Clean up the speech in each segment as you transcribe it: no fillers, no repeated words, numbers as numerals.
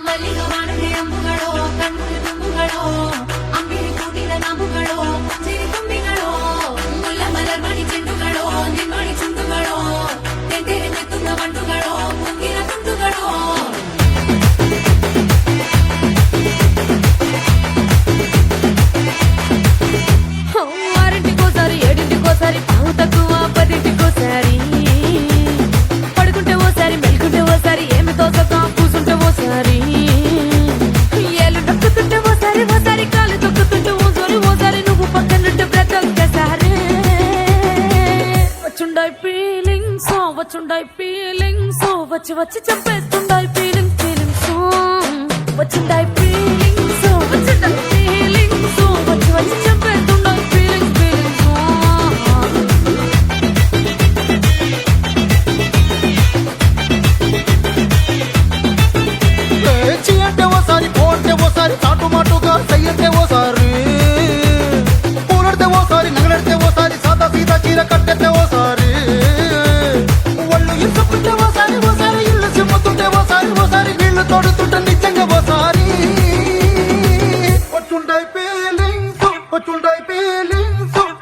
ಮಲ್ಲಿಗವಾಣದೆ ಅಂಬುಗಳೋ ಕಣ್ಣು ತುಂಬುಗಳೋ ಅಂಬಿರಿ ಕೂಟಿದ ನಾಮುಗಳೋ ಚಿರಿ ತುಂಬಿಗಳೋ ಮುಲ್ಲ ಮಲರ್ಮಣಿ ಚೆಂಡುಗಳೋ ನಿಮ್ಮಣಿ ಚುಂಡುಗಳೋ ತೆಂತೆರೆ ಮೆತ್ತುಂದ ಮಂಡುಗಳೋ ಮುಂಗಿನ ತುಂಡುಗಳೋ ఆరింటికోసారి ఏడింటికోసారి పావు తక్కువ పదింటికోసారి పడుకుంటే ఓసారి మెలుకుంటే ఓసారి ఏమి తోసక కూసుంటే ఓసారి ఏళ్ళు నొక్కుతుంటే ఓసారి ఓసారి కాలు తొక్కుతుంటే ఓసారి నువ్వు పక్కనుంటే ప్రతి ఒక్కసారి వచ్చుండాయి ఫీలింగ్స్ వచ్చి వచ్చి చంపేస్తుండాయి ఫీలింగ్స్ వచ్చుండాయి ఫీలింగ్స్ వచ్చి వచ్చి చంపేస్తుండాయి ఫీలింగ్స్ అంటే ఓసారి పోంటే ఓసారి చాటు మాటుగా చెయ్యంటే ఓసారి పూలడితే ఓసారి నగలడితే ఓసారి సాదా సీదా చీర కట్టెతే ఓసారి ఒళ్ళు ఇసుకుంటే ఓసారి ఇల్లు సిమ్ముతుంటే ఓసారి వీళ్ళు తోడుతుంటే నిజంగా ఓసారి వచ్చుండాయి ఫీలింగ్స్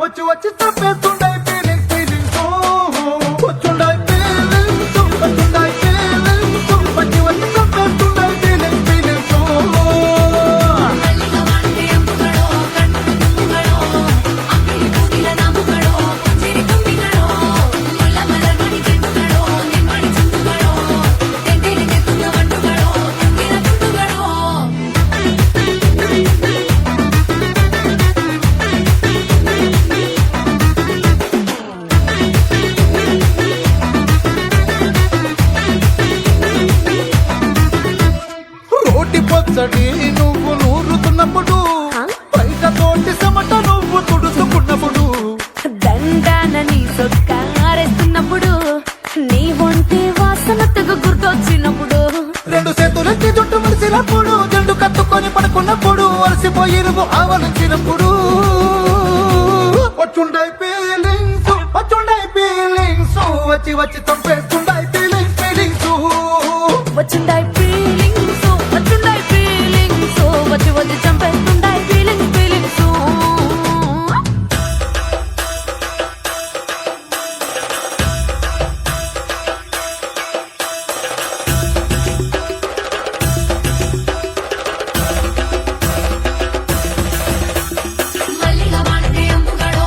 వచ్చి వచ్చి తప్పేస్తుండాయి ఫీలింగ్స్ వచ్చుండాయి ఫీలింగ్స్ వచ్చి వచ్చి తప్పేస్తుండాయి ఫీలింగ్స్ మల్లిగవాణದೆ అంబుಗಳೋ కಣ್ಣు ತುಂಬುಗಳೋ అంబిరి కూటిದ నాಮುಗಳೋ చిరి ತುಂಬಿಗಳೋ ముల్ల మలర్మణి చెండుಗಳೋ నిమ్మడి చుంಡುಗಳೋ తెంತೆರೆ ಮೆತ್ತುಂದ ಮಂಡುಗಳೋ ಮುಂಗಿನ ತುಂಡುಗಳೋ రోటి పచ్చడి నువ్వు నూరుతున్నప్పుడు బయట తోటి చెమట నువ్వు తుడుచుకున్నప్పుడు దండాన నీ సొక్కారేస్తున్నప్పుడు నీ ఒంటి వాసన తెగ గుర్తొచ్చినప్పుడు రెండు చేతులెత్తి జుట్టు ముడిసినప్పుడు జండు కత్తుకొని పడుకున్నప్పుడు అలసిపోయి నువ్వు ఆవలించినప్పుడు వచ్చుండాయి ఫీలింగ్స్ వచ్చి వచ్చి చంపేస్తుండాయి ఫీలింగ్స్ వచ్చుండాయి ఫీలింగ్స్ వచ్చి వచ్చి చంపేస్తుండాయి ఫీలింగ్స్ మల్లిగవాణದೆ అంబుಗಳೋ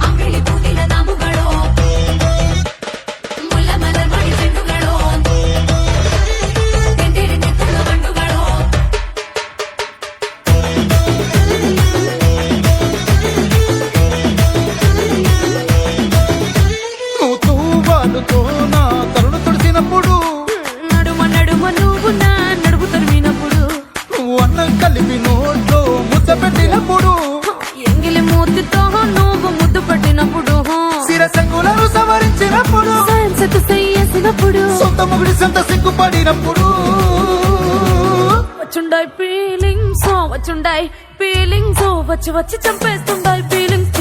అంబిరి కూటిದ ನಾಮುಗಳೋ ముల్ల మలర్మణి చెండుಗಳೋ తెంತೆರೆ ಮೆತ್ತುಂದ ಮಂಡುಗಳೋ నువ్వు తూవాలుతో నా తరుణ తుడిసినప్పుడు నడుమ నువ్వు నా నడుపు తరిమినప్పుడు నువ్వు అన్నం కలిపి నోట్లో ముద్ద పెట్టినప్పుడు ఎంగిలి మూతితో నువ్వు ముద్దు పట్టినప్పుడు శిరసంగులను సవరించినప్పుడు సైన్స్ చేసినప్పుడు సొంత మొగుడి సొంత సిగ్గుపడినప్పుడు వచ్చుండాయి ఫీలింగ్స్ వచ్చి వచ్చి చంపేస్తుండాయి ఫీలింగ్స్